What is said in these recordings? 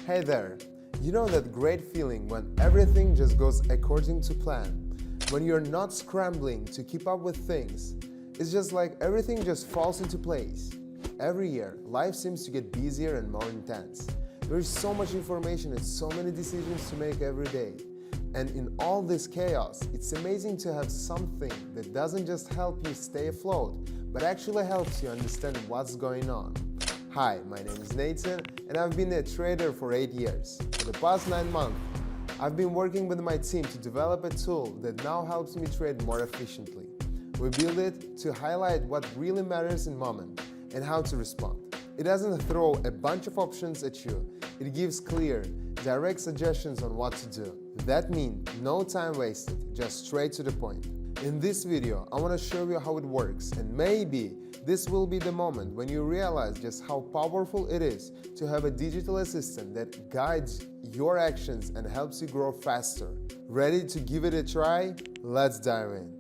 Hey there! You know that great feeling when everything just goes according to plan? When you're not scrambling to keep up with things. It's just like everything just falls into place. Every year, life seems to get busier and more intense. There is so much information and so many decisions to make every day. And in all this chaos, it's amazing to have something that doesn't just help you stay afloat, but actually helps you understand what's going on. Hi, my name is Nathan, and I've been a trader for 8 years. For the past 9 months, I've been working with my team to develop a tool that now helps me trade more efficiently. We build it to highlight what really matters in the moment and how to respond. It doesn't throw a bunch of options at you. It gives clear, direct suggestions on what to do. That means no time wasted, just straight to the point. In this video, I want to show you how it works, and maybe this will be the moment when you realize just how powerful it is to have a digital assistant that guides your actions and helps you grow faster. Ready to give it a try? Let's dive in.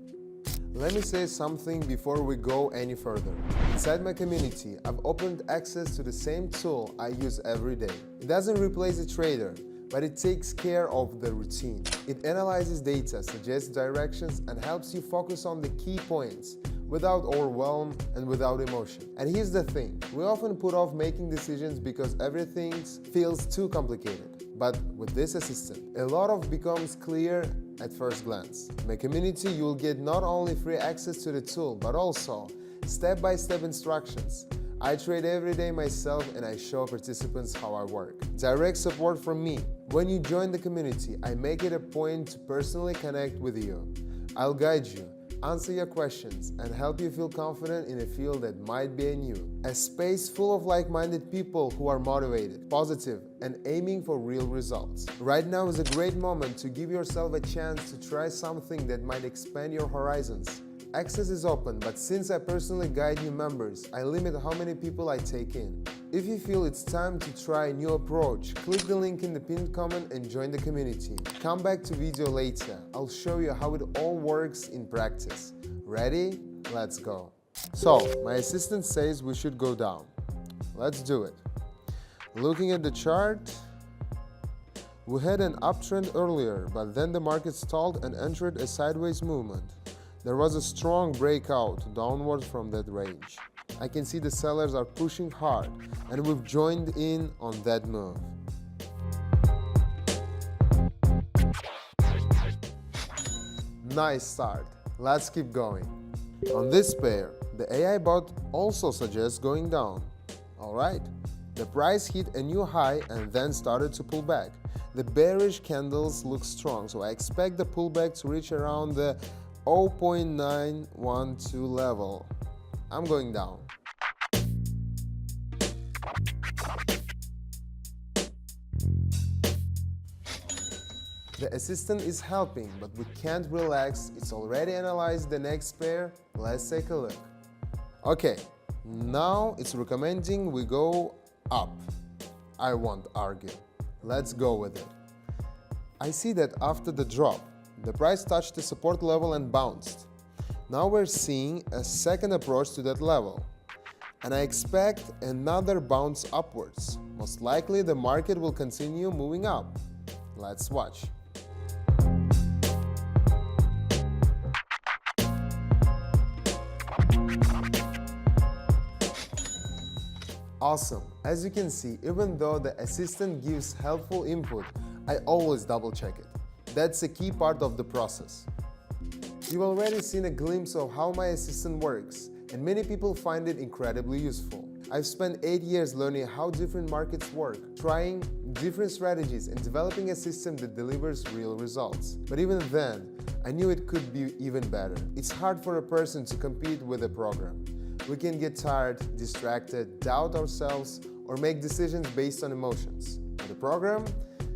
Let me say something before we go any further. Inside my community, I've opened access to the same tool I use every day. It doesn't replace a trader, but it takes care of the routine. It analyzes data, suggests directions, and helps you focus on the key points without overwhelm and without emotion. And here's the thing, we often put off making decisions because everything feels too complicated. But with this assistant, a lot of becomes clear at first glance. In my community, you'll get not only free access to the tool, but also step-by-step instructions. I trade every day myself and I show participants how I work. Direct support from me. When you join the community, I make it a point to personally connect with you. I'll guide you, answer your questions, and help you feel confident in a field that might be new. A space full of like-minded people who are motivated, positive, and aiming for real results. Right now is a great moment to give yourself a chance to try something that might expand your horizons. Access is open, but since I personally guide new members, I limit how many people I take in. If you feel it's time to try a new approach, click the link in the pinned comment and join the community. Come back to video later. I'll show you how it all works in practice. Ready? Let's go. So, my assistant says we should go down. Let's do it. Looking at the chart, we had an uptrend earlier, but then the market stalled and entered a sideways movement. There was a strong breakout downwards from that range. I can see the sellers are pushing hard, and we've joined in on that move. Nice start. Let's keep going. On this pair, the AI bot also suggests going down. Alright, the price hit a new high and then started to pull back. The bearish candles look strong, so I expect the pullback to reach around the 0.912 level. I'm going down. The assistant is helping, but we can't relax. It's already analyzed the next pair. Let's take a look. Okay, now it's recommending we go up. I won't argue. Let's go with it. I see that after the drop, the price touched the support level and bounced. Now we're seeing a second approach to that level. And I expect another bounce upwards. Most likely the market will continue moving up. Let's watch. Awesome. As you can see, even though the assistant gives helpful input, I always double check it. That's a key part of the process. You've already seen a glimpse of how my assistant works, and many people find it incredibly useful. I've spent 8 years learning how different markets work, trying different strategies and developing a system that delivers real results. But even then, I knew it could be even better. It's hard for a person to compete with a program. We can get tired, distracted, doubt ourselves, or make decisions based on emotions. With a program,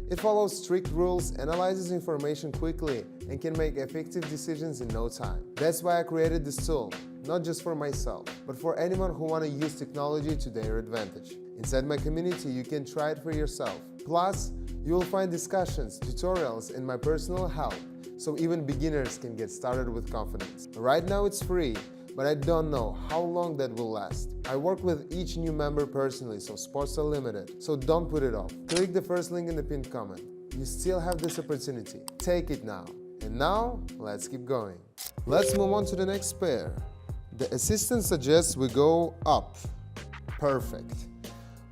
it follows strict rules, analyzes information quickly, and can make effective decisions in no time. That's why I created this tool, not just for myself, but for anyone who wants to use technology to their advantage. Inside my community, you can try it for yourself. Plus, you will find discussions, tutorials, and my personal help, so even beginners can get started with confidence. Right now it's free, but I don't know how long that will last. I work with each new member personally, so spots are limited, so don't put it off. Click the first link in the pinned comment. You still have this opportunity. Take it now. And now, let's keep going. Let's move on to the next pair. The assistant suggests we go up. Perfect.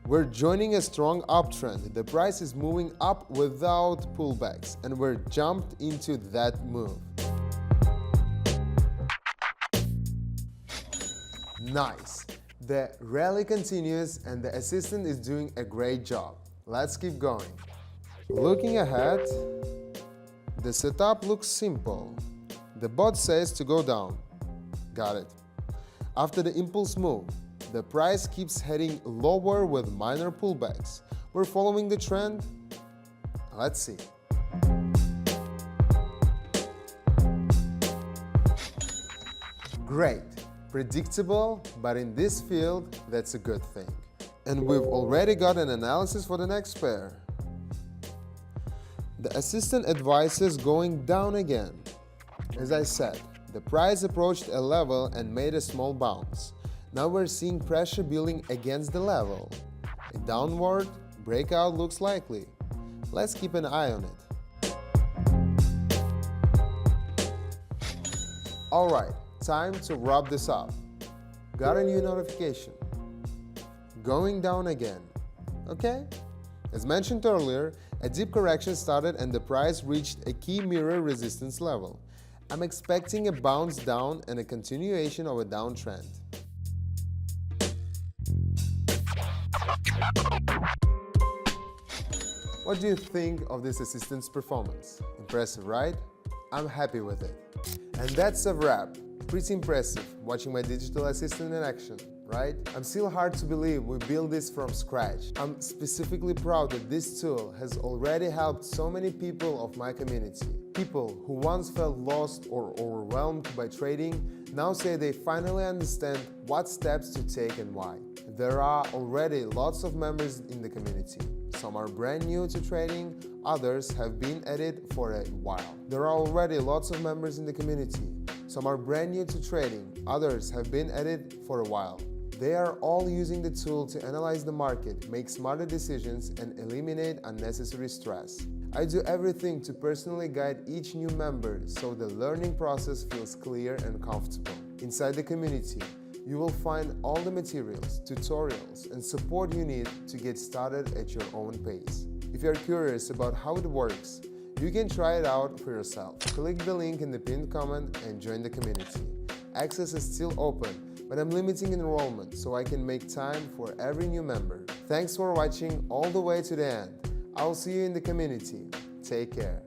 We're joining a strong uptrend. The price is moving up without pullbacks, and we're jumped into that move. Nice. The rally continues and the assistant is doing a great job. Let's keep going. Looking ahead, the setup looks simple. The bot says to go down. Got it. After the impulse move, the price keeps heading lower with minor pullbacks. We're following the trend. Let's see. Great. Predictable, but in this field, that's a good thing. And we've already got an analysis for the next pair. The assistant advises going down again. As I said, the price approached a level and made a small bounce. Now we're seeing pressure building against the level. A downward breakout looks likely. Let's keep an eye on it. Alright, time to wrap this up. Got a new notification. Going down again. Okay? As mentioned earlier, a deep correction started and the price reached a key mirror resistance level. I'm expecting a bounce down and a continuation of a downtrend. What do you think of this assistant's performance? Impressive, right? I'm happy with it. And that's a wrap. Pretty impressive watching my digital assistant in action, right? I'm still hard to believe we built this from scratch. I'm specifically proud that this tool has already helped so many people of my community. People who once felt lost or overwhelmed by trading now say they finally understand what steps to take and why. There are already lots of members in the community. Some are brand new to trading, others have been at it for a while. There are already lots of members in the community. Some are brand new to trading, others have been at it for a while. They are all using the tool to analyze the market, make smarter decisions, and eliminate unnecessary stress. I do everything to personally guide each new member so the learning process feels clear and comfortable. Inside the community, you will find all the materials, tutorials, and support you need to get started at your own pace. If you are curious about how it works, you can try it out for yourself. Click the link in the pinned comment and join the community. Access is still open, but I'm limiting enrollment so I can make time for every new member. Thanks for watching all the way to the end. I'll see you in the community. Take care.